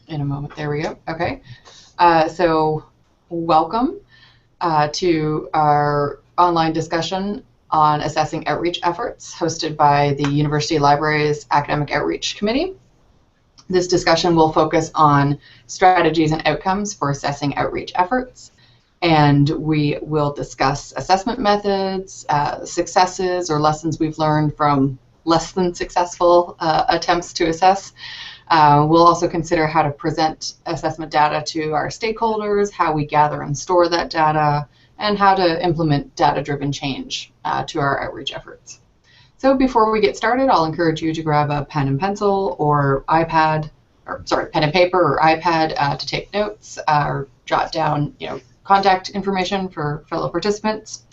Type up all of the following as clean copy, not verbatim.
in a moment. There we go. Okay. So welcome to our online discussion on assessing outreach efforts hosted by the University Libraries Academic Outreach Committee. This discussion will focus on strategies and outcomes for assessing outreach efforts, and we will discuss assessment methods, successes or lessons we've learned from less than successful attempts to assess. We'll also consider how to present assessment data to our stakeholders, how we gather and store that data, and how to implement data-driven change to our outreach efforts. So before we get started, I'll encourage you to grab a pen and pencil or iPad, pen and paper or iPad to take notes or jot down, contact information for fellow participants.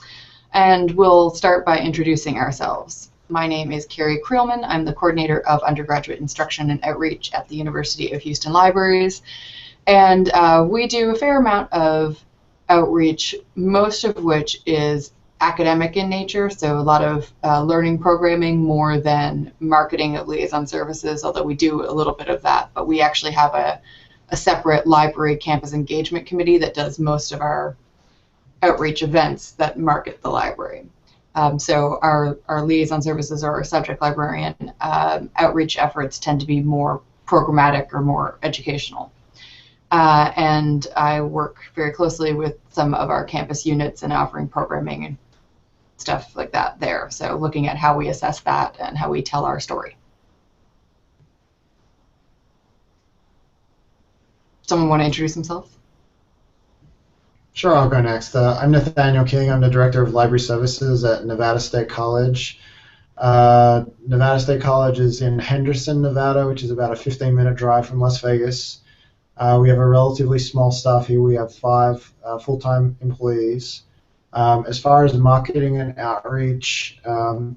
And we'll start by introducing ourselves. My name is Carrie Creelman. I'm the coordinator of undergraduate instruction and outreach at the University of Houston Libraries. And we do a fair amount of outreach, most of which is academic in nature, so a lot of learning programming more than marketing of liaison services, although we do a little bit of that. But we actually have a separate library campus engagement committee that does most of our outreach events that market the library. So our liaison services or our subject librarian outreach efforts tend to be more programmatic or more educational. And I work very closely with some of our campus units and offering programming and stuff like that there. So looking at how we assess that and how we tell our story. Someone want to introduce himself? Sure, I'll go next. I'm Nathaniel King. I'm the Director of Library Services at Nevada State College. Nevada State College is in Henderson, Nevada, which is about a 15-minute drive from Las Vegas. We have a relatively small staff here. We have 5 full-time employees. As far as marketing and outreach,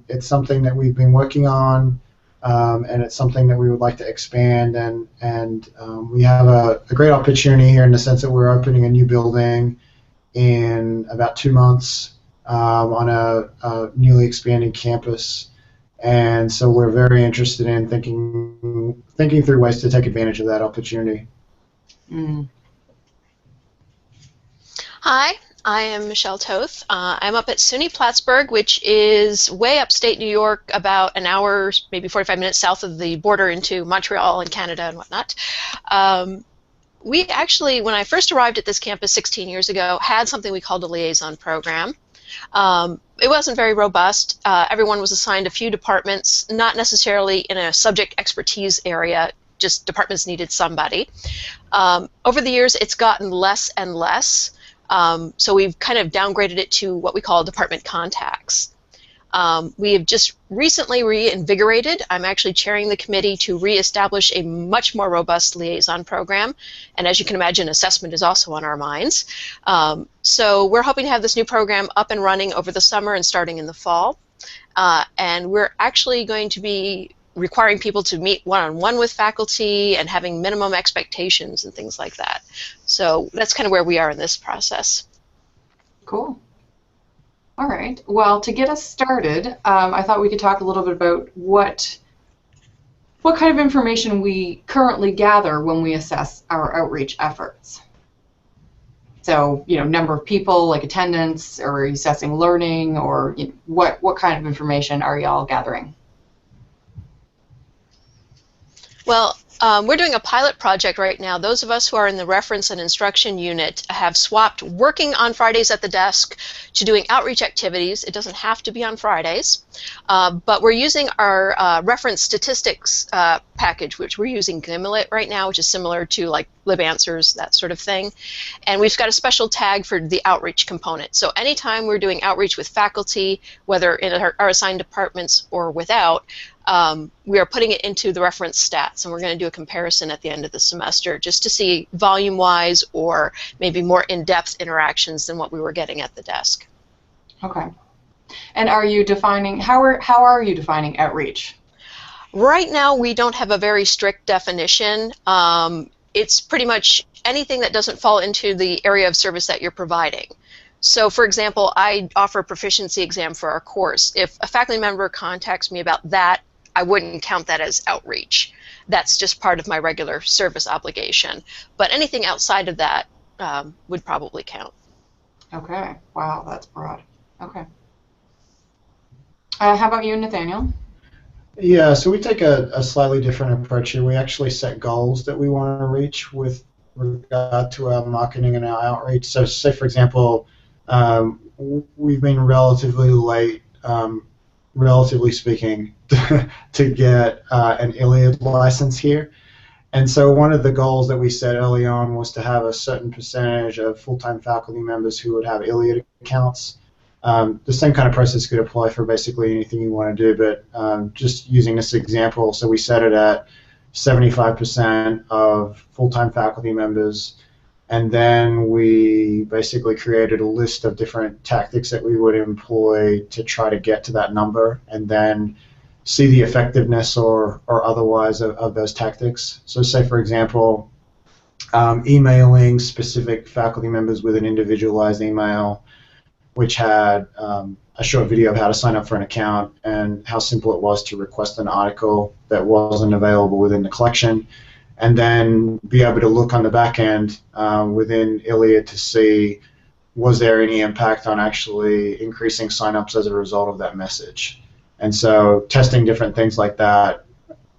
it's something that we've been working on, and it's something that we would like to expand. And we have a great opportunity here in the sense that we're opening a new building in about 2 months on a newly expanding campus. And so we're very interested in thinking through ways to take advantage of that opportunity. Mm. Hi, I am Michelle Toth. I'm up at SUNY Plattsburgh, which is way upstate New York, about an hour, maybe 45 minutes south of the border into Montreal and Canada and whatnot. We actually, when I first arrived at this campus 16 years ago, had something we called a liaison program. It wasn't very robust. Everyone was assigned a few departments, not necessarily in a subject expertise area, just departments needed somebody. Over the years, it's gotten less and less. So we've kind of downgraded it to what we call department contacts. We have just recently reinvigorated. I'm actually chairing the committee to reestablish a much more robust liaison program. And as you can imagine, assessment is also on our minds. So we're hoping to have this new program up and running over the summer and starting in the fall. And we're actually going to be requiring people to meet one-on-one with faculty and having minimum expectations and things like that. So that's kind of where we are in this process. Cool. All right. Well, to get us started, I thought we could talk a little bit about what kind of information we currently gather when we assess our outreach efforts. So, number of people, like attendance, or are you assessing learning, or what kind of information are y'all gathering? Well, we're doing a pilot project right now. Those of us who are in the reference and instruction unit have swapped working on Fridays at the desk to doing outreach activities. It doesn't have to be on Fridays, but we're using our reference statistics package, which we're using Gimlet right now, which is similar to like LibAnswers, that sort of thing. And we've got a special tag for the outreach component. So anytime we're doing outreach with faculty, whether in our assigned departments or without, we are putting it into the reference stats, and we're going to do a comparison at the end of the semester just to see volume-wise or maybe more in-depth interactions than what we were getting at the desk. Okay. And are you defining, how are you defining outreach? Right now, we don't have a very strict definition. It's pretty much anything that doesn't fall into the area of service that you're providing. So, for example, I offer a proficiency exam for our course. If a faculty member contacts me about that, I wouldn't count that as outreach. that's just part of my regular service obligation. But anything outside of that would probably count. Okay. Wow, that's broad. Okay. How about you, Nathaniel? Yeah, so we take a slightly different approach here. We actually set goals that we want to reach with regard to our marketing and our outreach. So, say for example, we've been relatively late, relatively speaking, to get an ILLiad license here. And so one of the goals that we set early on was to have a certain percentage of full-time faculty members who would have ILLiad accounts. The same kind of process could apply for basically anything you want to do, but just using this example, so we set it at 75% of full-time faculty members, and then we basically created a list of different tactics that we would employ to try to get to that number, and then see the effectiveness or otherwise of those tactics. So say, for example, emailing specific faculty members with an individualized email, which had a short video of how to sign up for an account and how simple it was to request an article that wasn't available within the collection, and then be able to look on the back end within ILLiad to see was there any impact on actually increasing signups as a result of that message. And so testing different things like that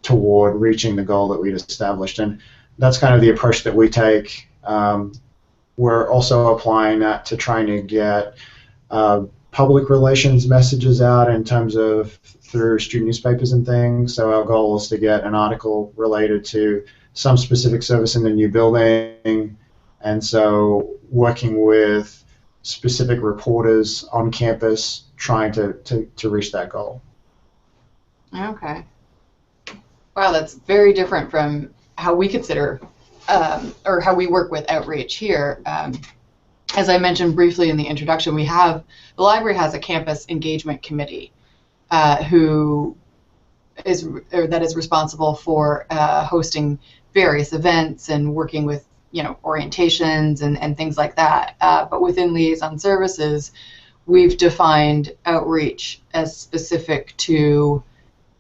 toward reaching the goal that we'd established. And that's kind of the approach that we take. We're also applying that to trying to get public relations messages out in terms of through student newspapers and things. So our goal is to get an article related to some specific service in the new building, and so working with specific reporters on campus trying to reach that goal. Okay. Wow, that's very different from how we consider or how we work with outreach here. As I mentioned briefly in the introduction, the library has a campus engagement committee that is responsible for hosting various events and working with orientations and things like that. But within liaison services, we've defined outreach as specific to,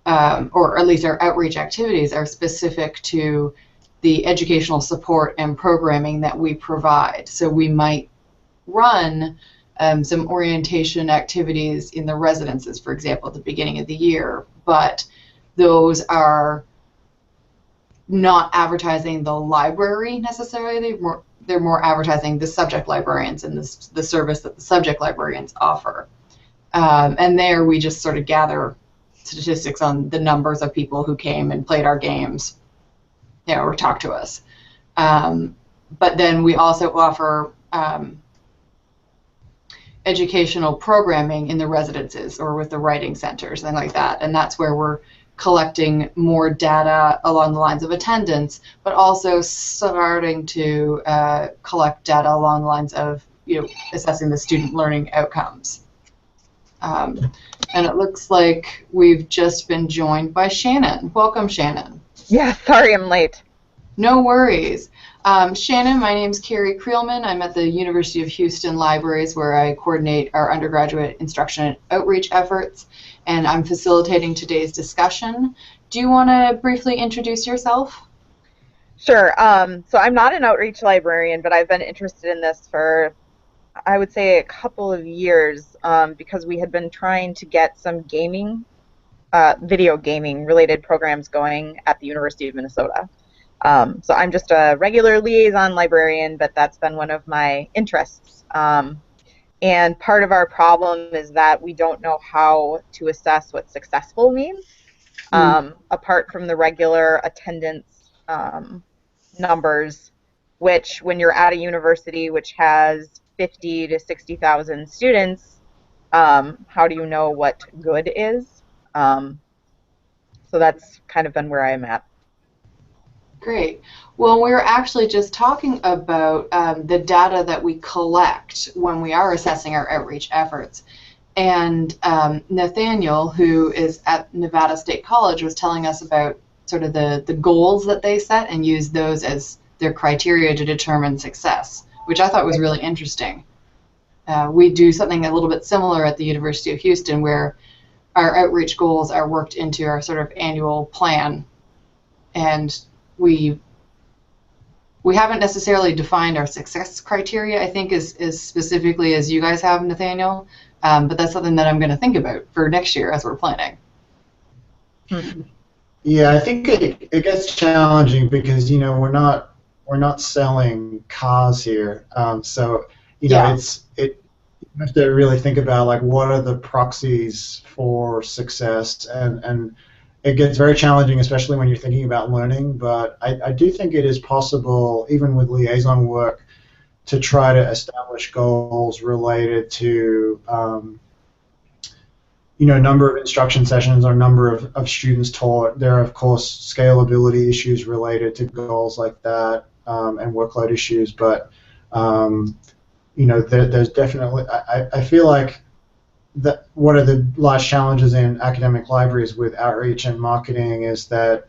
or at least our outreach activities are specific to the educational support and programming that we provide. So we might run some orientation activities in the residences, for example, at the beginning of the year, but those are not advertising the library necessarily. They're more advertising the subject librarians and the service that the subject librarians offer. And there we just sort of gather statistics on the numbers of people who came and played our games, or talked to us. But then we also offer educational programming in the residences or with the writing centers, things like that. And that's where we're collecting more data along the lines of attendance, but also starting to collect data along the lines of assessing the student learning outcomes. And it looks like we've just been joined by Shannon. Welcome, Shannon. Yeah, sorry I'm late. No worries. Shannon, my name's Carrie Creelman. I'm at the University of Houston Libraries, where I coordinate our undergraduate instruction and outreach efforts, and I'm facilitating today's discussion. Do you want to briefly introduce yourself? Sure. So I'm not an outreach librarian, but I've been interested in this for, I would say, a couple of years because we had been trying to get some gaming, video gaming related programs going at the University of Minnesota. So I'm just a regular liaison librarian, but that's been one of my interests. And part of our problem is that we don't know how to assess what successful means, apart from the regular attendance numbers, which when you're at a university which has 50 to 60,000 students, how do you know what good is? So that's kind of been where I'm at. Great. Well, we were actually just talking about the data that we collect when we are assessing our outreach efforts. And Nathaniel, who is at Nevada State College, was telling us about sort of the goals that they set and use those as their criteria to determine success, which I thought was really interesting. We do something a little bit similar at the University of Houston, where our outreach goals are worked into our sort of annual plan. and we haven't necessarily defined our success criteria, I think, as specifically as you guys have, Nathaniel. But that's something that I'm going to think about for next year as we're planning. Yeah, I think it gets challenging because we're not selling cars here, so Yeah. you have to really think about like what are the proxies for success, and it gets very challenging, especially when you're thinking about learning. But I do think it is possible, even with liaison work, to try to establish goals related to number of instruction sessions or number of students taught. There are, of course, scalability issues related to goals like that, and workload issues. But there's definitely, I feel like that one of the large challenges in academic libraries with outreach and marketing is that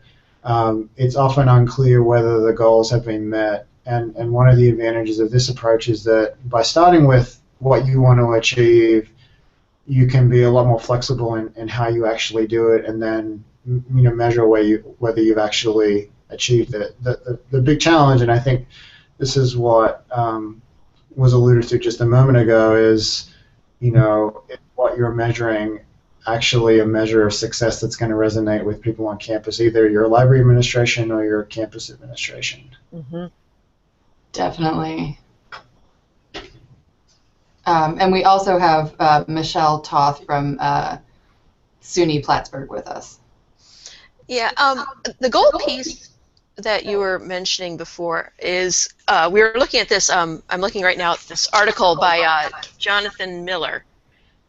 it's often unclear whether the goals have been met. And one of the advantages of this approach is that by starting with what you want to achieve, you can be a lot more flexible in how you actually do it, and then measure whether you've actually achieved it. The big challenge, and I think this is what was alluded to just a moment ago, is if what you're measuring actually a measure of success that's going to resonate with people on campus, either your library administration or your campus administration. Mm-hmm. Definitely. And we also have Michelle Toth from SUNY Plattsburgh with us. Yeah, the goal piece that you were mentioning before is, we were looking at this, I'm looking right now at this article by Jonathan Miller,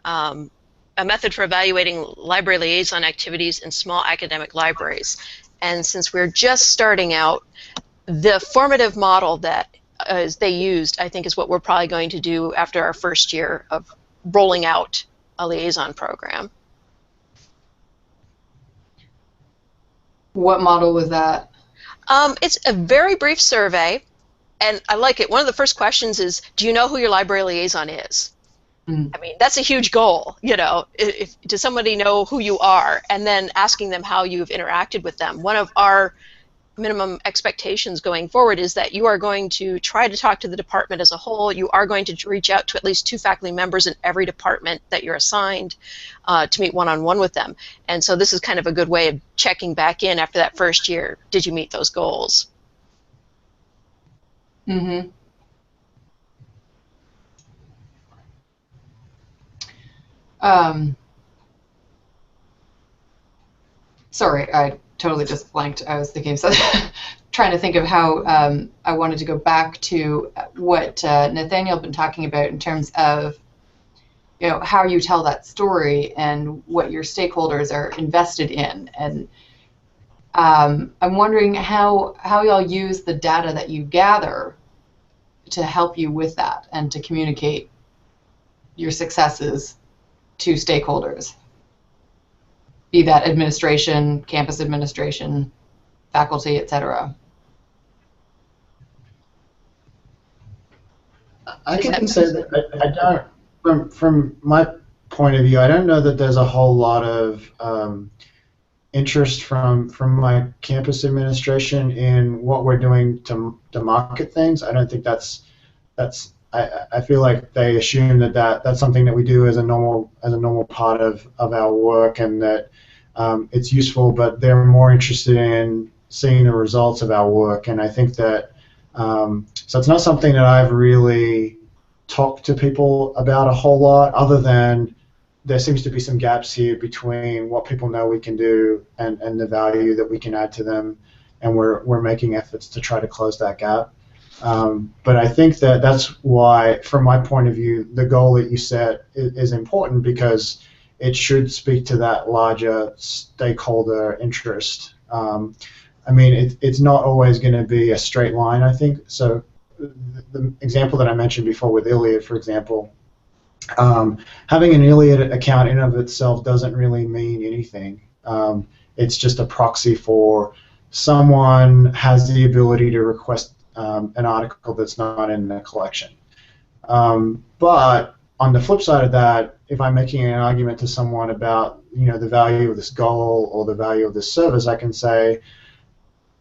a method for evaluating library liaison activities in small academic libraries. And since we're just starting out, the formative model that they used, I think, is what we're probably going to do after our first year of rolling out a liaison program. What model was that? It's a very brief survey, and I like it. One of the first questions is, do you know who your library liaison is? I mean, that's a huge goal, does somebody know who you are? And then asking them how you've interacted with them. One of our minimum expectations going forward is that you are going to try to talk to the department as a whole. You are going to reach out to at least 2 faculty members in every department that you're assigned to meet one-on-one with them. And so this is kind of a good way of checking back in after that first year. Did you meet those goals? Mm-hmm. Sorry, I totally just blanked. I was thinking trying to think of how I wanted to go back to what Nathaniel had been talking about in terms of how you tell that story and what your stakeholders are invested in. And I'm wondering how y'all use the data that you gather to help you with that and to communicate your successes to stakeholders, be that administration, campus administration, faculty, etc. I can say that I don't, from my point of view, I don't know that there's a whole lot of interest from my campus administration in what we're doing to market things. I don't think that's. I feel like they assume that's something that we do as a normal part of our work, and that it's useful, but they're more interested in seeing the results of our work. And I think that so it's not something that I've really talked to people about a whole lot, other than there seems to be some gaps here between what people know we can do and the value that we can add to them, and we're making efforts to try to close that gap. But I think that's why, from my point of view, the goal that you set is important, because it should speak to that larger stakeholder interest. I mean, it's not always going to be a straight line, I think. So the example that I mentioned before with ILLiad, for example, having an ILLiad account in and of itself doesn't really mean anything. It's just a proxy for someone has the ability to request an article that's not in the collection. But on the flip side of that, if I'm making an argument to someone about the value of this goal or the value of this service, I can say,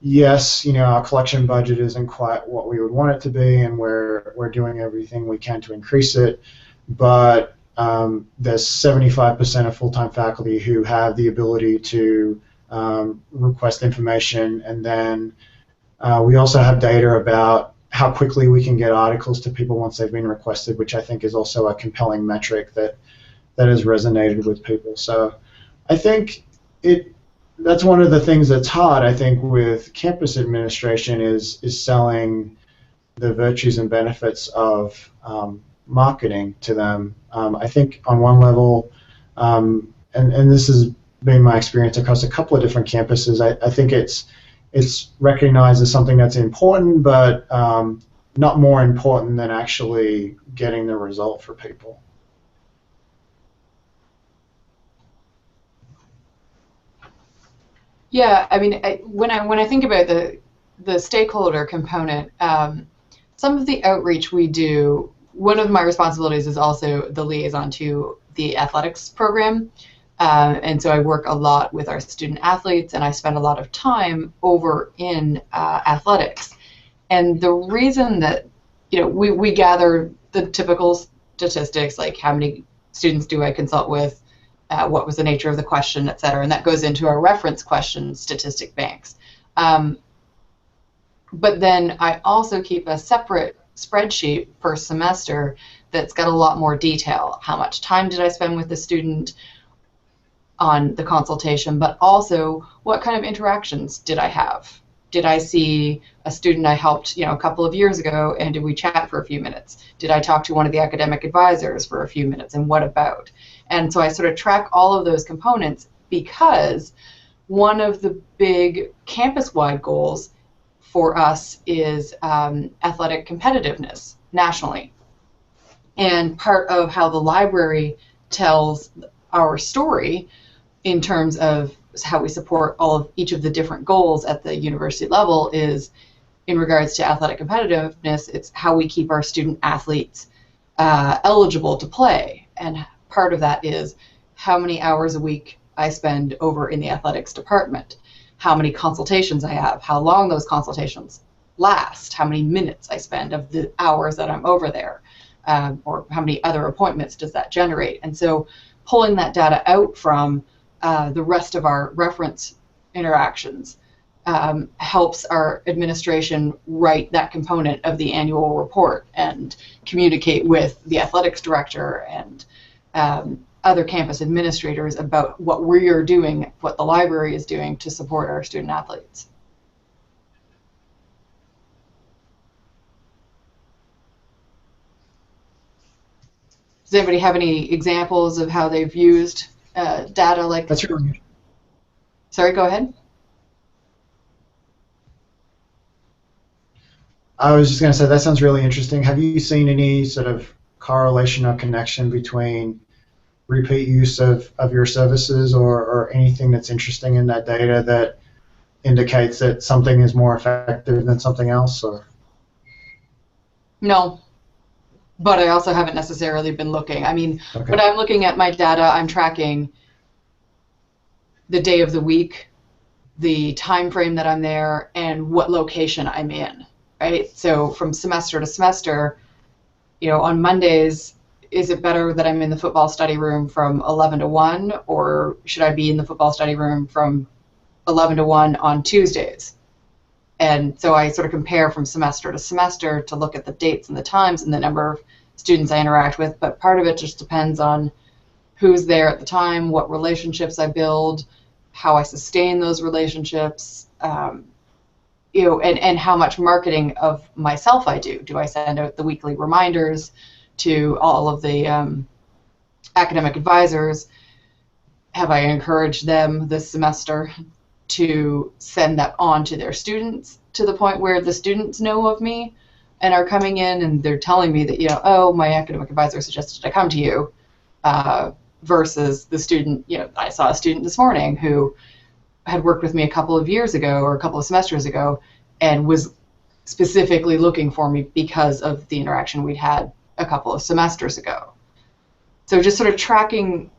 yes, our collection budget isn't quite what we would want it to be, and we're doing everything we can to increase it. But there's 75% of full-time faculty who have the ability to request information, and then we also have data about how quickly we can get articles to people once they've been requested, which I think is also a compelling metric that has resonated with people. So I think that's one of the things that's hard, I think, with campus administration is selling the virtues and benefits of marketing to them. I think on one level, and this has been my experience across a couple of different campuses, I think it's recognized as something that's important, but not more important than actually getting the result for people. Yeah, I mean, when I think about the stakeholder component, some of the outreach we do, one of my responsibilities is also the liaison to the athletics program, and so I work a lot with our student athletes, and I spend a lot of time over in athletics. And the reason that we gather the typical statistics, like how many students do I consult with, what was the nature of the question, et cetera, and that goes into our reference question statistic banks. But then I also keep a separate spreadsheet per semester that's got a lot more detail. How much time did I spend with the student on the consultation, but also what kind of interactions did I have? Did I see a student I helped a couple of years ago, and did we chat for a few minutes? Did I talk to one of the academic advisors for a few minutes, and what about? And so I sort of track all of those components, because one of the big campus-wide goals for us is athletic competitiveness nationally. And part of how the library tells our story in terms of how we support each of the different goals at the university level is in regards to athletic competitiveness. It's how we keep our student athletes eligible to play. And part of that is how many hours a week I spend over in the athletics department, how many consultations I have, how long those consultations last, how many minutes I spend of the hours that I'm over there, or how many other appointments does that generate. And so pulling that data out from the rest of our reference interactions helps our administration write that component of the annual report and communicate with the athletics director and other campus administrators about what we are doing, what the library is doing to support our student athletes. Does anybody have any examples of how they've used data like That's really. Sorry, go ahead. I was just going to say that sounds really interesting. Have you seen any sort of correlation or connection between repeat use of your services or anything that's interesting in that data that indicates that something is more effective than something else? Or? No, but I also haven't necessarily been looking. I mean, Okay. when I'm looking at my data, I'm tracking the day of the week, the time frame that I'm there, and what location I'm in, right? So from semester to semester, on Mondays, is it better that I'm in the football study room from 11 to 1, or should I be in the football study room from 11 to 1 on Tuesdays? And so I sort of compare from semester to semester to look at the dates and the times and the number of students I interact with, but part of it just depends on who's there at the time, what relationships I build, how I sustain those relationships, and how much marketing of myself I do. Do I send out the weekly reminders to all of the academic advisors? Have I encouraged them this semester to send that on to their students to the point where the students know of me and are coming in and they're telling me that, oh, my academic advisor suggested I come to you, versus the student, I saw a student this morning who had worked with me a couple of years ago or a couple of semesters ago and was specifically looking for me because of the interaction we'd had a couple of semesters ago. So just sort of tracking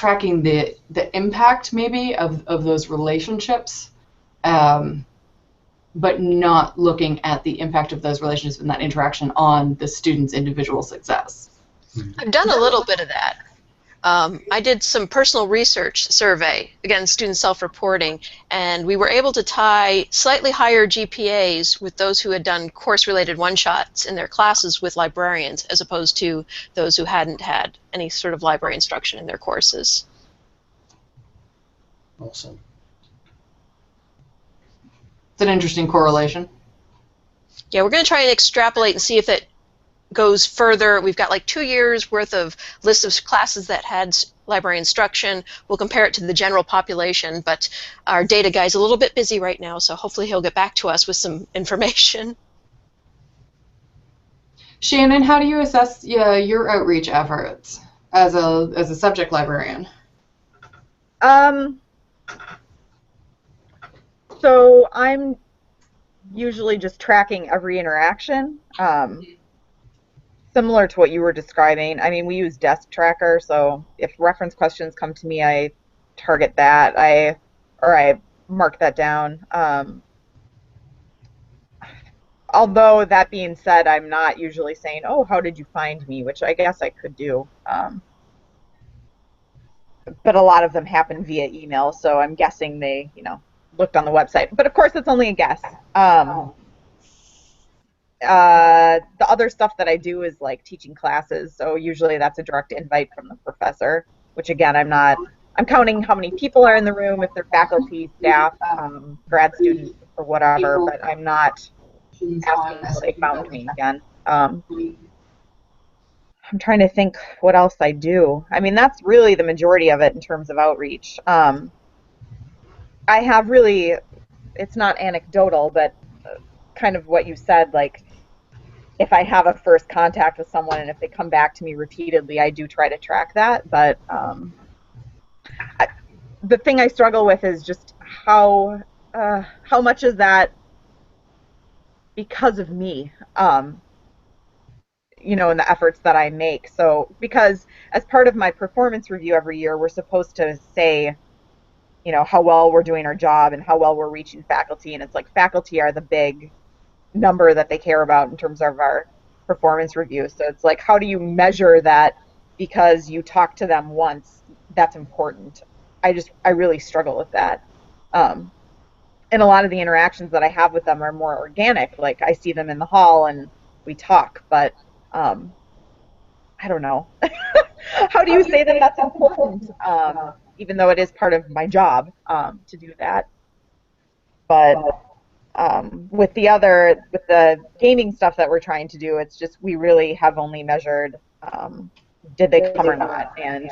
tracking the impact maybe of those relationships, but not looking at the impact of those relationships and that interaction on the student's individual success. I've done a little bit of that. I did some personal research survey, again, student self-reporting, and we were able to tie slightly higher GPAs with those who had done course-related one-shots in their classes with librarians, as opposed to those who hadn't had any sort of library instruction in their courses. Awesome. It's an interesting correlation. Yeah, we're going to try and extrapolate and see if it goes further. We've got like 2 years worth of lists of classes that had library instruction. We'll compare it to the general population, but our data guy's a little bit busy right now, so hopefully he'll get back to us with some information. Shannon, how do you assess your outreach efforts as a subject librarian? So I'm usually just tracking every interaction. Similar to what you were describing. I mean, we use Desk Tracker, so if reference questions come to me, I target that. I mark that down. Although that being said, I'm not usually saying, "Oh, how did you find me?" which I guess I could do. But a lot of them happen via email, so I'm guessing they, looked on the website. But of course, it's only a guess. The other stuff that I do is like teaching classes, so usually that's a direct invite from the professor, which again, I'm counting how many people are in the room, if they're faculty, staff, grad students, or whatever, but I'm not asking how they found me again. I'm trying to think what else I do. I mean, that's really the majority of it in terms of outreach. I have really, it's not anecdotal, but kind of what you said, like, if I have a first contact with someone and if they come back to me repeatedly, I do try to track that. But the thing I struggle with is just how much is that because of me, and the efforts that I make. So because as part of my performance review every year, we're supposed to say, how well we're doing our job and how well we're reaching faculty. And it's like faculty are the big number that they care about in terms of our performance review. So it's like, how do you measure that because you talk to them once? That's important. I really struggle with that. And a lot of the interactions that I have with them are more organic. Like I see them in the hall and we talk, but I don't know. How do you say that that's important? Even though it is part of my job to do that. But with the gaming stuff that we're trying to do, it's just we really have only measured did they come or not, and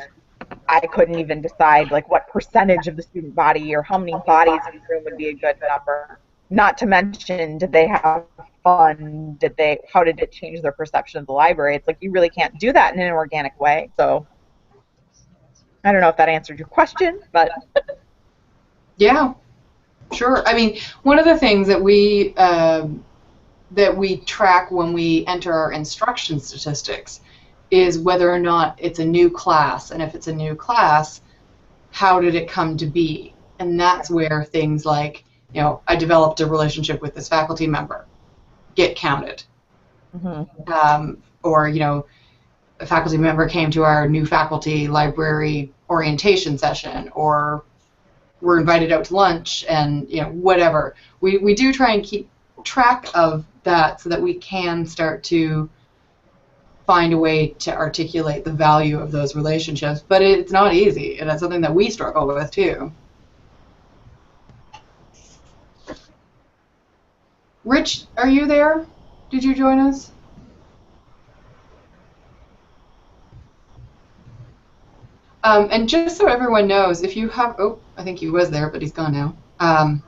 I couldn't even decide like what percentage of the student body or how many bodies in the room would be a good number. Not to mention, did they have fun? How did it change their perception of the library? It's like you really can't do that in an organic way. So I don't know if that answered your question, but Yeah. Sure. I mean, one of the things that we track when we enter our instruction statistics is whether or not it's a new class, and if it's a new class, how did it come to be? And that's where things like, I developed a relationship with this faculty member get counted. Mm-hmm. Or, a faculty member came to our new faculty library orientation session, or we're invited out to lunch, and whatever. We do try and keep track of that so that we can start to find a way to articulate the value of those relationships. But it's not easy, and it's something that we struggle with too. Rich, are you there? Did you join us? And just so everyone knows, if you have, I think he was there, but he's gone now.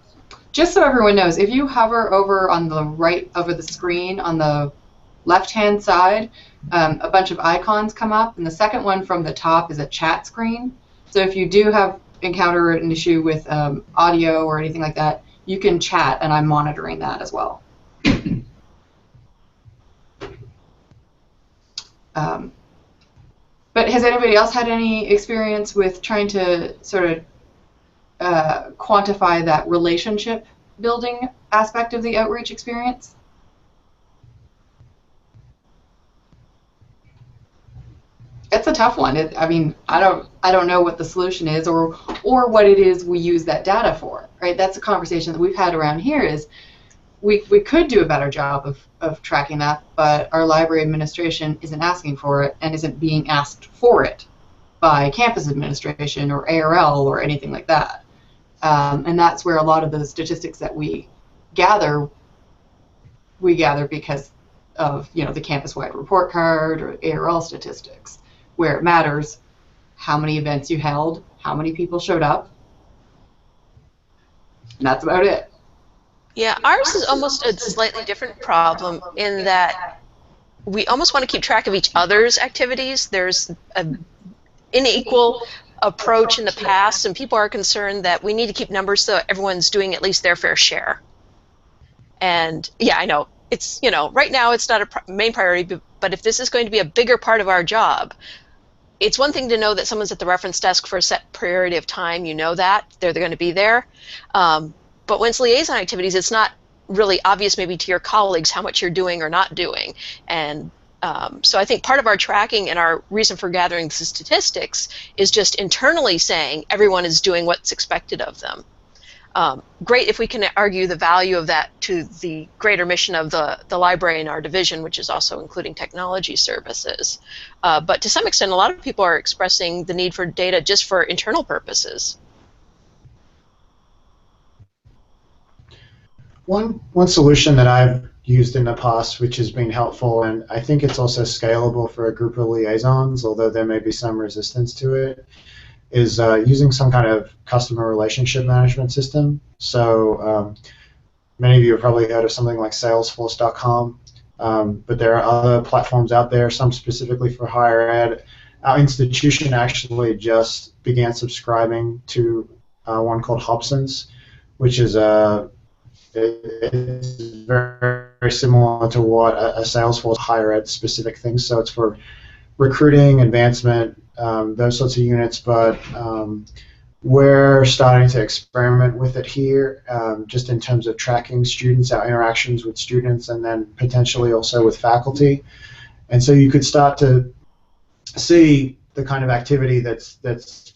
Just so everyone knows, if you hover over on the right over the screen on the left-hand side, a bunch of icons come up, and the second one from the top is a chat screen. So if you do encounter an issue with audio or anything like that, you can chat, and I'm monitoring that as well. But has anybody else had any experience with trying to sort of quantify that relationship building aspect of the outreach experience? It's a tough one. I mean, I don't know what the solution is or what it is we use that data for, right? That's a conversation that we've had around here is we could do a better job of tracking that, but our library administration isn't asking for it and isn't being asked for it by campus administration or ARL or anything like that. And that's where a lot of the statistics that we gather because of, you know, the campus-wide report card or ARL statistics, where it matters how many events you held, how many people showed up, and that's about it. Yeah, ours is almost a slightly different problem in that we almost want to keep track of each other's activities. There's an unequal approach in the past, and people are concerned that we need to keep numbers so everyone's doing at least their fair share. And yeah, I know, it's, you know, right now it's not a main priority, but if this is going to be a bigger part of our job, it's one thing to know that someone's at the reference desk for a set period of time, you know that, they're going to be there. But when it's liaison activities, it's not really obvious maybe to your colleagues how much you're doing or not doing. And so I think part of our tracking and our reason for gathering the statistics is just internally saying everyone is doing what's expected of them. Great if we can argue the value of that to the greater mission of the library in our division, which is also including technology services. But to some extent, a lot of people are expressing the need for data just for internal purposes. One solution that I've used in the past, which has been helpful, and I think it's also scalable for a group of liaisons, although there may be some resistance to it, is using some kind of customer relationship management system. So many of you have probably heard of something like Salesforce.com, but there are other platforms out there, some specifically for higher ed. Our institution actually just began subscribing to one called Hobson's, which is it's very, very similar to what a Salesforce higher ed specific thing. So it's for recruiting, advancement, those sorts of units, but we're starting to experiment with it here, just in terms of tracking students, our interactions with students, and then potentially also with faculty. And so you could start to see the kind of activity that's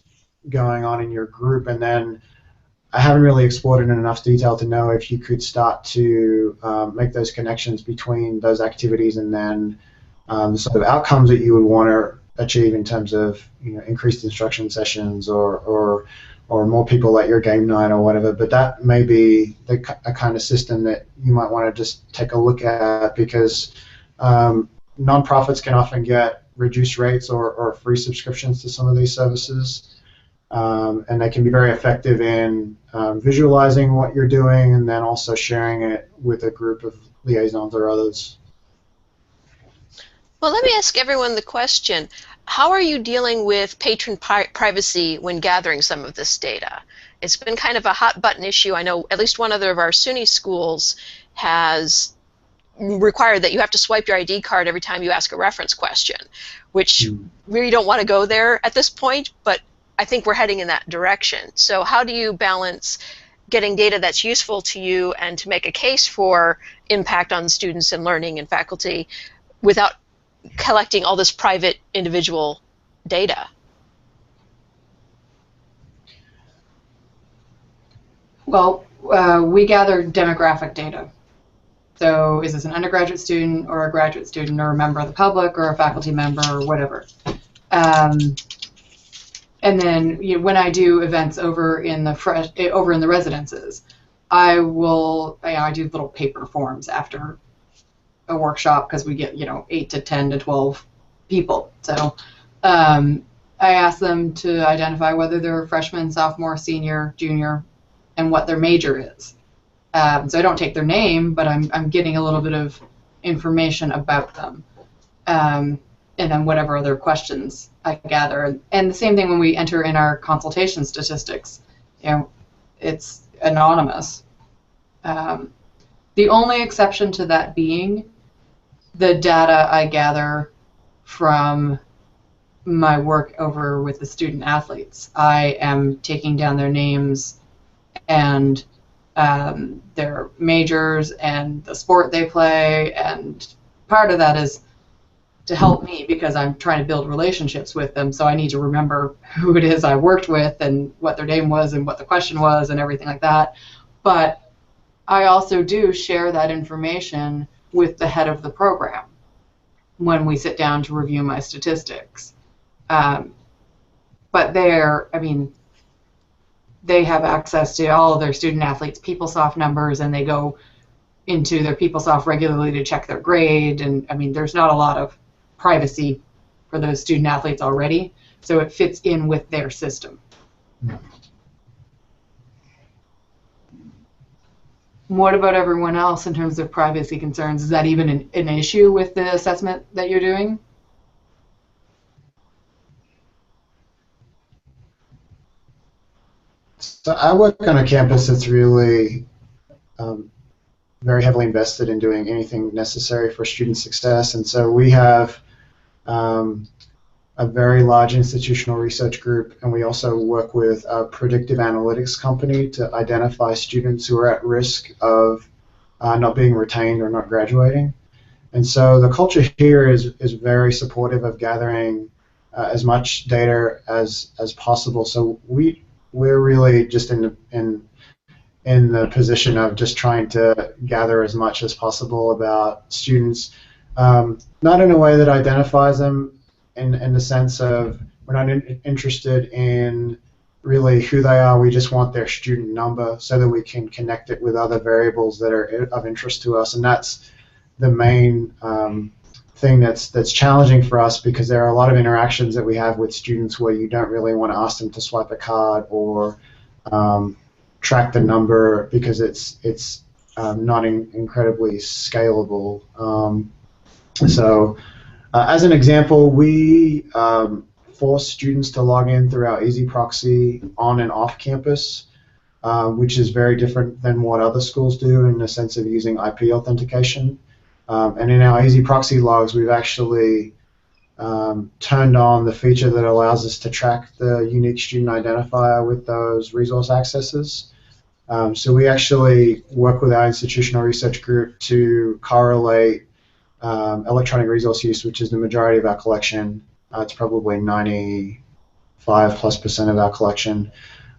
going on in your group, and then I haven't really explored it in enough detail to know if you could start to make those connections between those activities and then the sort of outcomes that you would want to achieve in terms of, you know, increased instruction sessions or more people at your game night or whatever. But that may be a kind of system that you might want to just take a look at, because nonprofits can often get reduced rates or free subscriptions to some of these services. And they can be very effective in visualizing what you're doing and then also sharing it with a group of liaisons or others. Well, let me ask everyone the question. How are you dealing with patron privacy when gathering some of this data? It's been kind of a hot button issue. I know at least one other of our SUNY schools has required that you have to swipe your ID card every time you ask a reference question, which we really don't want to go there at this point, but I think we're heading in that direction. So how do you balance getting data that's useful to you and to make a case for impact on students and learning and faculty without collecting all this private individual data? Well, we gather demographic data. So is this an undergraduate student or a graduate student or a member of the public or a faculty member or whatever? And then, you know, when I do events over in the residences, I do little paper forms after a workshop because we get, you know, 8 to 10 to 12 people. So I ask them to identify whether they're a freshman, sophomore, senior, junior, and what their major is. So I don't take their name, but I'm getting a little bit of information about them. And then whatever other questions I gather. And the same thing when we enter in our consultation statistics. You know, it's anonymous. The only exception to that being the data I gather from my work over with the student athletes. I am taking down their names and their majors and the sport they play, and part of that is to help me because I'm trying to build relationships with them, so I need to remember who it is I worked with and what their name was and what the question was and everything like that. But I also do share that information with the head of the program when we sit down to review my statistics. But they have access to all of their student athletes' PeopleSoft numbers, and they go into their PeopleSoft regularly to check their grade. And I mean, there's not a lot of privacy for those student athletes already, so it fits in with their system. What about everyone else in terms of privacy concerns? Is that even an issue with the assessment that you're doing? So I work on a campus that's really very heavily invested in doing anything necessary for student success, and so we have a very large institutional research group, and we also work with a predictive analytics company to identify students who are at risk of not being retained or not graduating. And so the culture here is very supportive of gathering as much data as possible. So we're really just in the position of just trying to gather as much as possible about students, not in a way that identifies them in the sense of we're not interested in really who they are. We just want their student number so that we can connect it with other variables that are of interest to us, and that's the main thing that's challenging for us, because there are a lot of interactions that we have with students where you don't really want to ask them to swipe a card or track the number because it's not incredibly scalable. As an example, we force students to log in through our EasyProxy on and off campus, which is very different than what other schools do in the sense of using IP authentication. And in our EasyProxy logs, we've actually turned on the feature that allows us to track the unique student identifier with those resource accesses. So we actually work with our institutional research group to correlate electronic resource use, which is the majority of our collection. It's probably 95+% of our collection,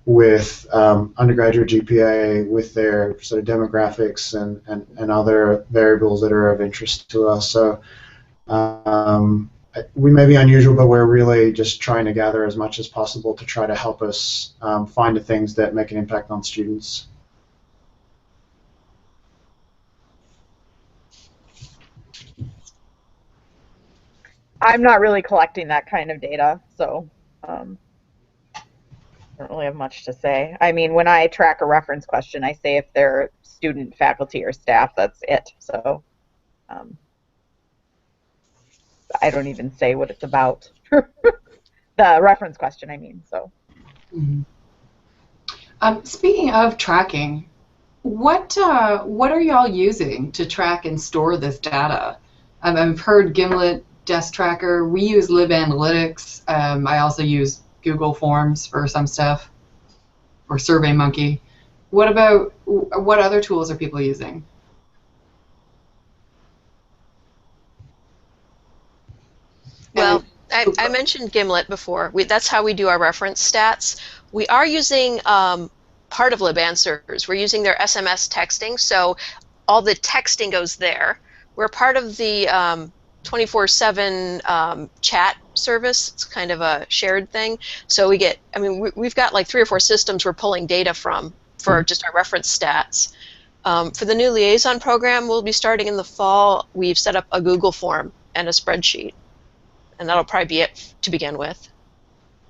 with undergraduate GPA, with their sort of demographics and other variables that are of interest to us. So we may be unusual, but we're really just trying to gather as much as possible to try to help us find the things that make an impact on students. I'm not really collecting that kind of data, so I don't really have much to say. I mean, when I track a reference question, I say if they're student, faculty, or staff, that's it. So I don't even say what it's about. The reference question, I mean. So. Mm-hmm. Speaking of tracking, what are y'all using to track and store this data? I've heard Gimlet, Desk Tracker. We use LibAnalytics. I also use Google Forms for some stuff, or SurveyMonkey. What other tools are people using? Well, I mentioned Gimlet before. That's how we do our reference stats. We are using part of LibAnswers. We're using their SMS texting, so all the texting goes there. We're part of the 24/7 chat service. It's kind of a shared thing. So we've got like 3 or 4 systems we're pulling data from for just our reference stats. For the new liaison program we'll be starting in the fall, we've set up a Google form and a spreadsheet. And that'll probably be it to begin with.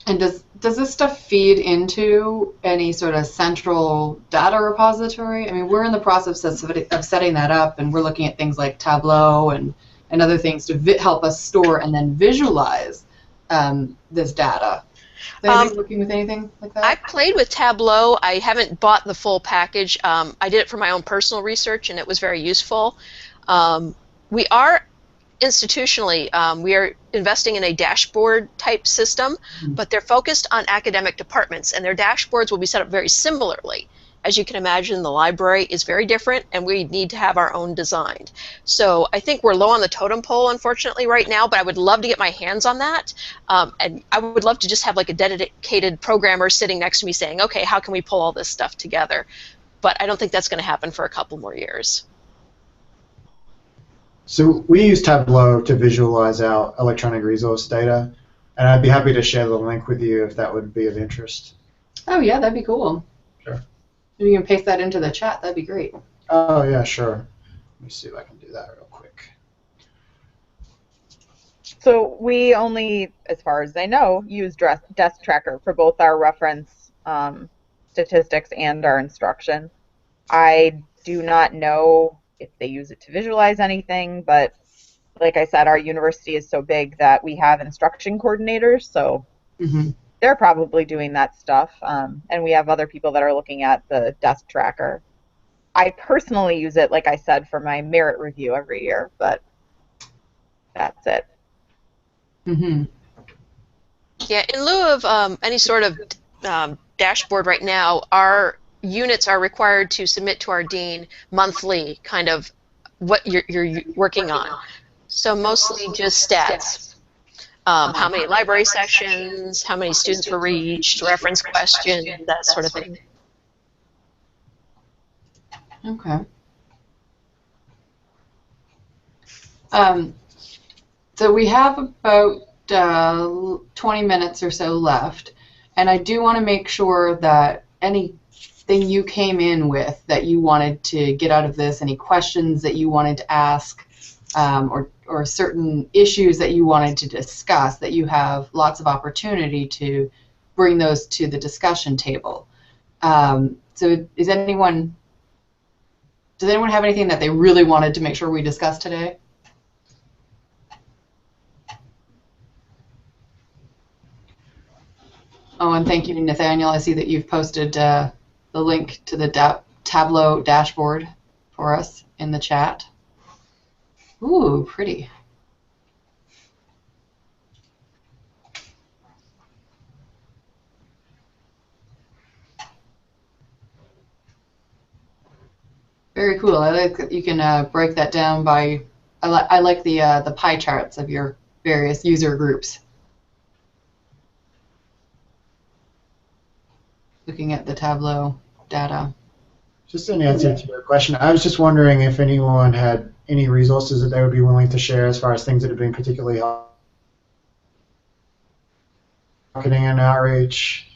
And does this stuff feed into any sort of central data repository? I mean, we're in the process of setting that up, and we're looking at things like Tableau and other things to help us store and then visualize this data. Is anybody working with anything like that? I've played with Tableau. I haven't bought the full package. I did it for my own personal research, and it was very useful. We are institutionally, we are investing in a dashboard type system, but they're focused on academic departments, and their dashboards will be set up very similarly. As you can imagine, the library is very different, and we need to have our own designed. So I think we're low on the totem pole, unfortunately, right now, but I would love to get my hands on that. And I would love to just have like a dedicated programmer sitting next to me saying, okay, how can we pull all this stuff together? But I don't think that's going to happen for a couple more years. So we use Tableau to visualize our electronic resource data, and I'd be happy to share the link with you if that would be of interest. Oh yeah, that'd be cool. Sure. If you can paste that into the chat, that'd be great. Oh yeah, sure. Let me see if I can do that real quick. So we only, as far as I know, use Desk Tracker for both our reference statistics and our instruction. I do not know if they use it to visualize anything, but like I said, our university is so big that we have instruction coordinators, so they're probably doing that stuff, and we have other people that are looking at the Desk Tracker. I personally use it, like I said, for my merit review every year, but that's it. Yeah, in lieu of any sort of dashboard right now, our units are required to submit to our dean monthly kind of what you're working on. So mostly just stats. How many library sessions, how many students were reached, reference questions, that sort of thing. Okay. So we have about 20 minutes or so left, and I do want to make sure that anything you came in with that you wanted to get out of this, any questions that you wanted to ask, or certain issues that you wanted to discuss, that you have lots of opportunity to bring those to the discussion table. So does anyone have anything that they really wanted to make sure we discussed today? Oh, and thank you, Nathaniel. I see that you've posted the link to the Tableau dashboard for us in the chat. Ooh, pretty. Very cool. I like that you can break that down by. I like the pie charts of your various user groups. Looking at the Tableau data. Just an answer to your question, I was just wondering if anyone had any resources that they would be willing to share as far as things that have been particularly helpful. Marketing and outreach,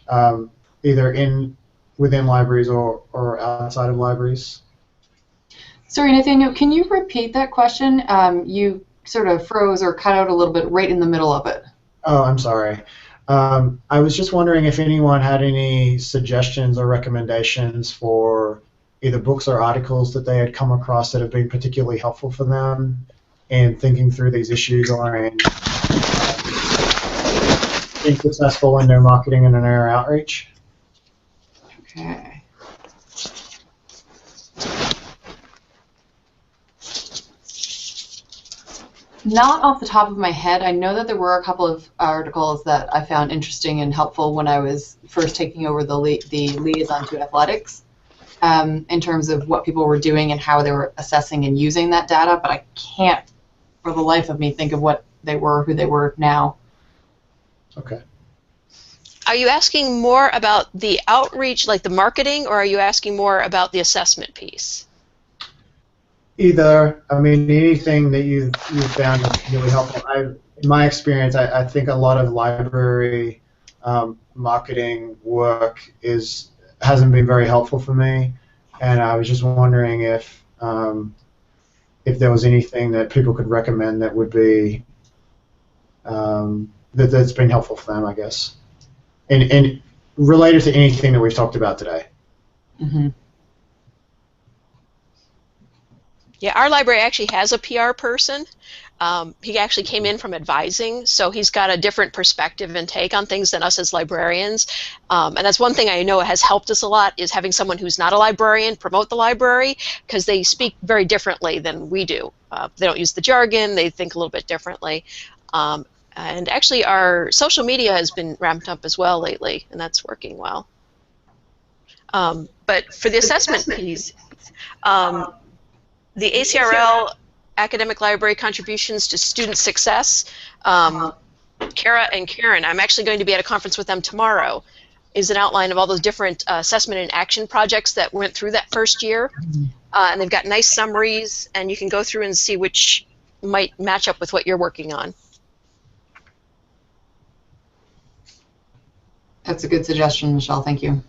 either within libraries or outside of libraries. Sorry, Nathaniel, can you repeat that question? You sort of froze or cut out a little bit right in the middle of it. Oh, I'm sorry. I was just wondering if anyone had any suggestions or recommendations for either books or articles that they had come across that have been particularly helpful for them in thinking through these issues or in being successful in their marketing and in their outreach. Okay. Not off the top of my head. I know that there were a couple of articles that I found interesting and helpful when I was first taking over the liaison to athletics, in terms of what people were doing and how they were assessing and using that data, but I can't for the life of me think of what they were, who they were now. Okay. Are you asking more about the outreach, like the marketing, or are you asking more about the assessment piece? Either. I mean, anything that you found really helpful. In my experience, I think a lot of library marketing work hasn't been very helpful for me, and I was just wondering if there was anything that people could recommend that would be that's been helpful for them, I guess, and related to anything that we've talked about today. Mm-hmm. Yeah, our library actually has a PR person. He actually came in from advising, so he's got a different perspective and take on things than us as librarians. And that's one thing I know has helped us a lot, is having someone who's not a librarian promote the library, because they speak very differently than we do. They don't use the jargon, they think a little bit differently. And actually our social media has been ramped up as well lately, and that's working well. But for the assessment piece, the ACRL Academic Library Contributions to Student Success, Kara and Karen, I'm actually going to be at a conference with them tomorrow, is an outline of all those different assessment and action projects that went through that first year. And they've got nice summaries, and you can go through and see which might match up with what you're working on. That's a good suggestion, Michelle. Thank you.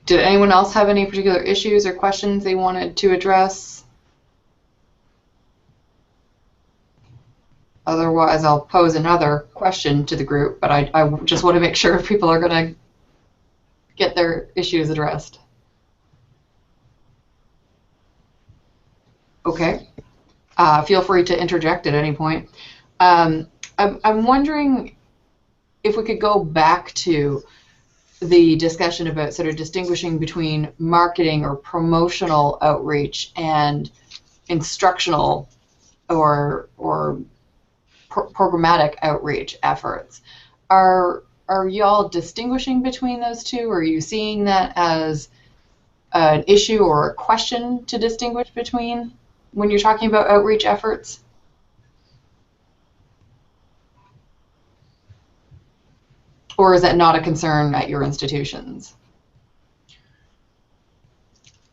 Did anyone else have any particular issues or questions they wanted to address? Otherwise, I'll pose another question to the group, but I just want to make sure if people are going to get their issues addressed. Okay. Feel free to interject at any point. I'm wondering if we could go back to the discussion about sort of distinguishing between marketing or promotional outreach and instructional or programmatic outreach efforts. Are y'all distinguishing between those two? Are you seeing that as an issue or a question to distinguish between when you're talking about outreach efforts? Or is that not a concern at your institutions?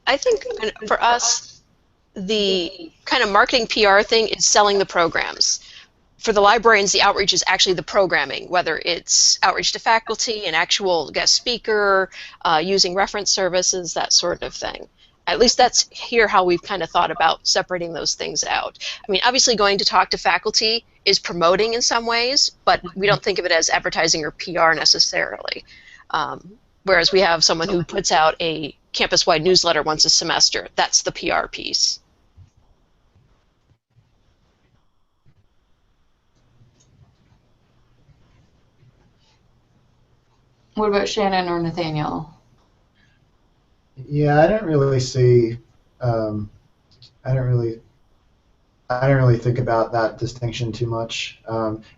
I think for us, the kind of marketing PR thing is selling the programs. For the librarians, the outreach is actually the programming, whether it's outreach to faculty, an actual guest speaker, using reference services, that sort of thing. At least that's here how we've kind of thought about separating those things out. I mean, obviously going to talk to faculty is promoting in some ways, but we don't think of it as advertising or PR necessarily. Whereas we have someone who puts out a campus-wide newsletter once a semester. That's the PR piece. What about Shannon or Nathaniel? Yeah, I don't really see. I don't really think about that distinction too much.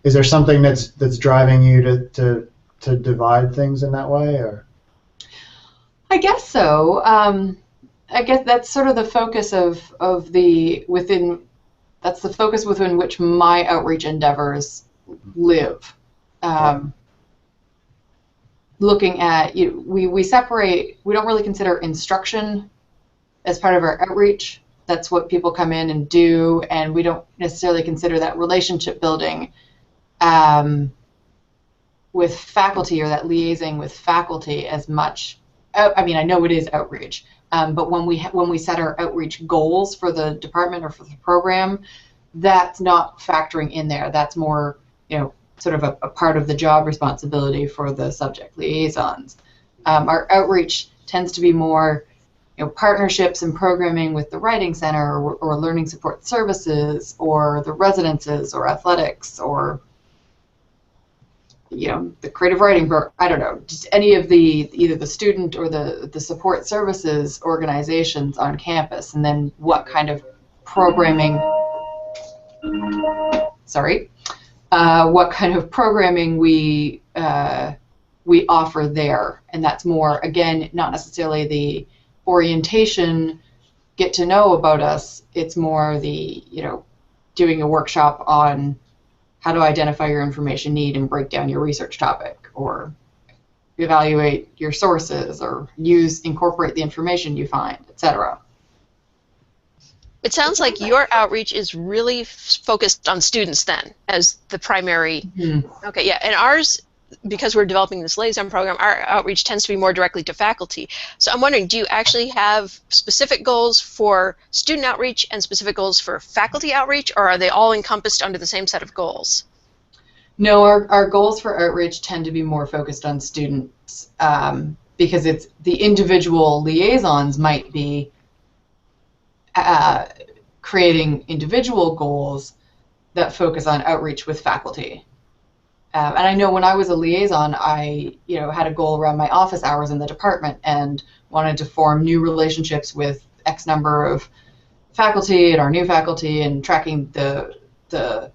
Is there something that's driving you to divide things in that way, or? I guess so. I guess that's sort of the focus of the within. That's the focus within which my outreach endeavors live. Looking at, we separate. We don't really consider instruction as part of our outreach. That's what people come in and do, and we don't necessarily consider that relationship building with faculty or that liaising with faculty as much. I mean, I know it is outreach, but when we set our outreach goals for the department or for the program, that's not factoring in there. That's more, sort of a part of the job responsibility for the subject liaisons. Our outreach tends to be more, partnerships and programming with the Writing Center or Learning Support Services or the residences or athletics or the creative writing program. I don't know, just any of either the student or the support services organizations on campus, and then what kind of programming. What kind of programming we offer there, and that's more, again, not necessarily the orientation, get to know about us. It's more the doing a workshop on how to identify your information need and break down your research topic, or evaluate your sources, or incorporate the information you find, etc. It sounds like your outreach is really focused on students then, as the primary. Mm-hmm. Okay, yeah, and ours, because we're developing this liaison program, our outreach tends to be more directly to faculty. So I'm wondering, do you actually have specific goals for student outreach and specific goals for faculty outreach, or are they all encompassed under the same set of goals? No, our goals for outreach tend to be more focused on students, because it's the individual liaisons might be creating individual goals that focus on outreach with faculty. And I know when I was a liaison, I had a goal around my office hours in the department and wanted to form new relationships with X number of faculty and our new faculty, and tracking the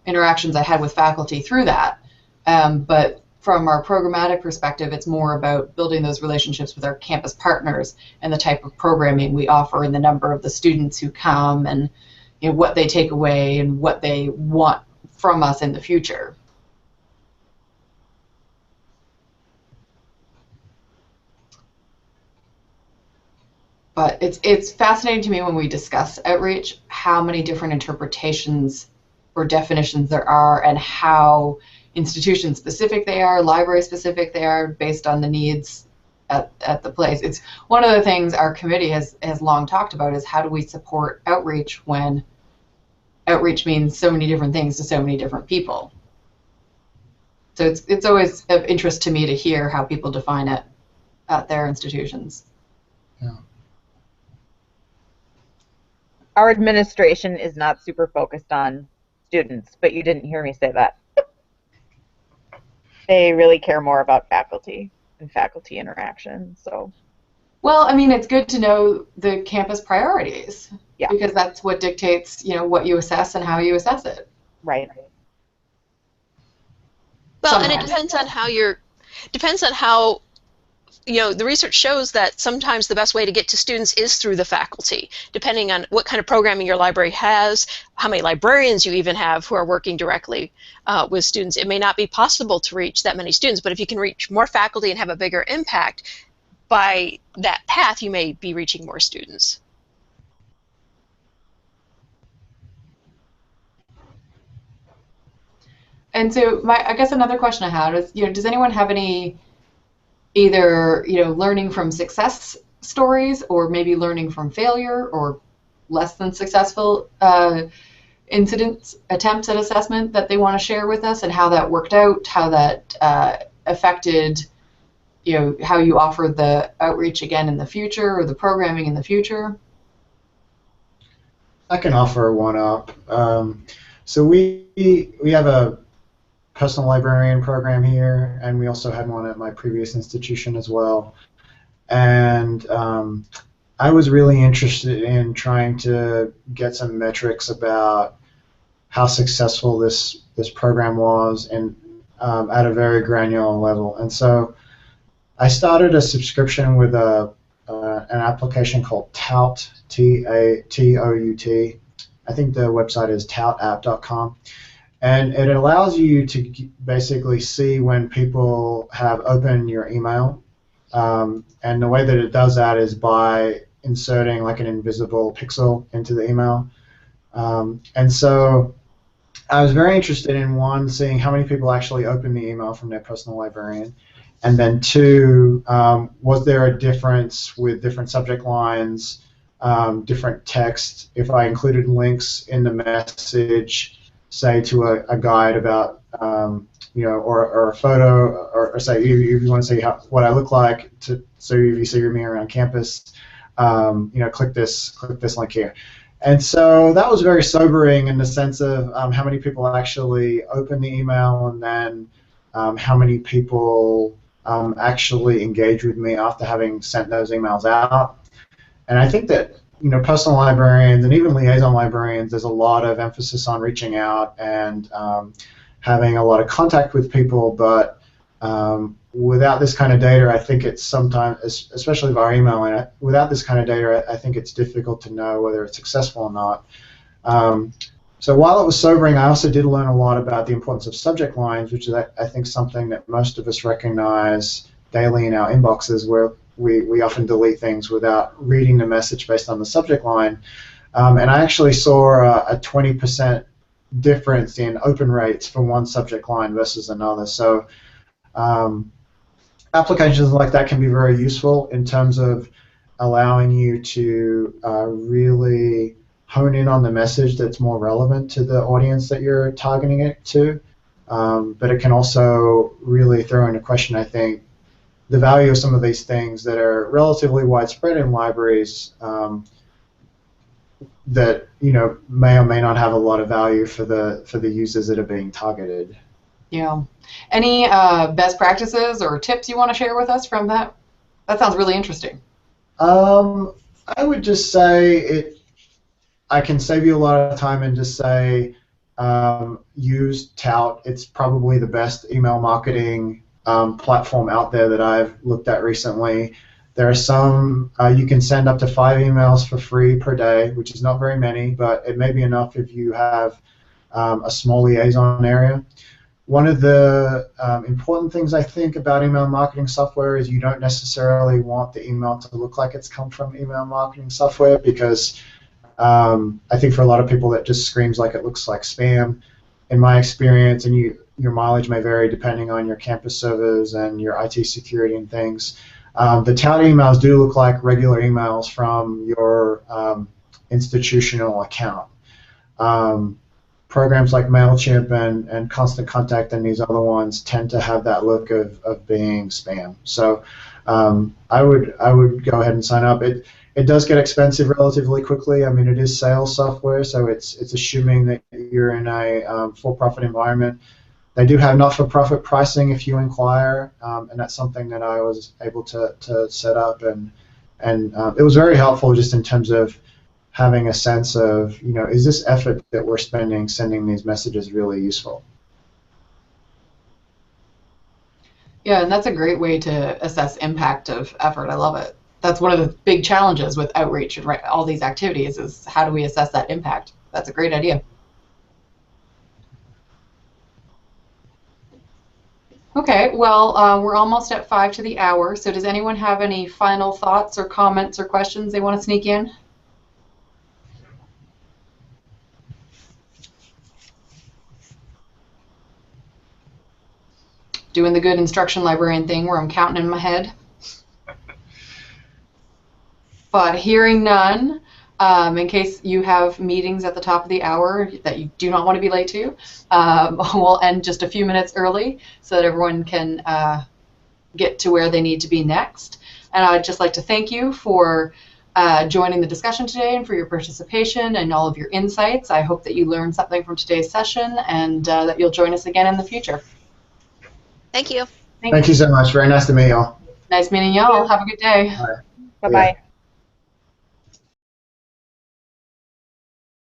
interactions I had with faculty through that. But from our programmatic perspective, it's more about building those relationships with our campus partners and the type of programming we offer and the number of the students who come, and what they take away and what they want from us in the future. But it's fascinating to me when we discuss outreach how many different interpretations or definitions there are, and how institution specific they are, library specific they are, based on the needs at the place. It's one of the things our committee has long talked about, is how do we support outreach when outreach means so many different things to so many different people. So it's always of interest to me to hear how people define it at their institutions. Yeah. Our administration is not super focused on students, but you didn't hear me say that. They really care more about faculty and faculty interaction. So, well, I mean, it's good to know the campus priorities, yeah, because that's what dictates, what you assess and how you assess it. Right. Well, Sometimes. and it depends on how the research shows that sometimes the best way to get to students is through the faculty, depending on what kind of programming your library has, how many librarians you even have who are working directly with students. It may not be possible to reach that many students, but if you can reach more faculty and have a bigger impact by that path, you may be reaching more students. And so I guess another question I had is, does anyone have any either learning from success stories, or maybe learning from failure or less than successful attempts at assessment that they want to share with us, and how that worked out, how that affected how you offer the outreach again in the future, or the programming in the future? I can offer one up. So we have a personal librarian program here, and we also had one at my previous institution as well. And I was really interested in trying to get some metrics about how successful this program was, and at a very granular level. And so I started a subscription with an application called Tout, T-A-T-O-U-T. I think the website is toutapp.com. And it allows you to basically see when people have opened your email. And the way that it does that is by inserting like an invisible pixel into the email. And so I was very interested in, one, seeing how many people actually opened the email from their personal librarian. And then two, was there a difference with different subject lines, different text, if I included links in the message, say to a guide about, or a photo, or say if you want to say what I look like, so if you see me around campus, click this link here. And so that was very sobering in the sense of how many people actually opened the email, and then how many people actually engage with me after having sent those emails out. And I think that personal librarians and even liaison librarians, there's a lot of emphasis on reaching out and having a lot of contact with people, but without this kind of data, I think it's sometimes, especially via email, and without this kind of data, I think it's difficult to know whether it's successful or not. So while it was sobering, I also did learn a lot about the importance of subject lines, which is, I think, something that most of us recognize daily in our inboxes, where we often delete things without reading the message based on the subject line. And I actually saw a 20% difference in open rates for one subject line versus another. So applications like that can be very useful in terms of allowing you to really hone in on the message that's more relevant to the audience that you're targeting it to. But it can also really throw into question, I think, the value of some of these things that are relatively widespread in libraries that may or may not have a lot of value for the users that are being targeted. Yeah. Any best practices or tips you want to share with us from that? That sounds really interesting. I would just say I can save you a lot of time and just say use Tout. It's probably the best email marketing platform out there that I've looked at recently. There are some, you can send up to 5 emails for free per day, which is not very many, but it may be enough if you have a small liaison area. One of the important things I think about email marketing software is you don't necessarily want the email to look like it's come from email marketing software, because I think for a lot of people that just screams like it looks like spam. In my experience, and your mileage may vary depending on your campus servers and your IT security and things, the tout emails do look like regular emails from your institutional account. Programs like MailChimp and Constant Contact and these other ones tend to have that look of being spam. So I would go ahead and sign up. It does get expensive relatively quickly. I mean, it is sales software, so it's assuming that you're in a for-profit environment. They do have not-for-profit pricing if you inquire, and that's something that I was able to set up, and it was very helpful just in terms of having a sense of, is this effort that we're spending sending these messages really useful? Yeah, and that's a great way to assess impact of effort. I love it. That's one of the big challenges with outreach and all these activities is how do we assess that impact? That's a great idea. Okay, well, we're almost at 5 to the hour, so does anyone have any final thoughts or comments or questions they want to sneak in? Doing the good instruction librarian thing where I'm counting in my head. But hearing none, in case you have meetings at the top of the hour that you do not want to be late to, we'll end just a few minutes early so that everyone can get to where they need to be next. And I'd just like to thank you for joining the discussion today and for your participation and all of your insights. I hope that you learned something from today's session and that you'll join us again in the future. Thank you. Thank you so much. Very nice to meet y'all. Nice meeting y'all. Have a good day. Bye. Bye-bye.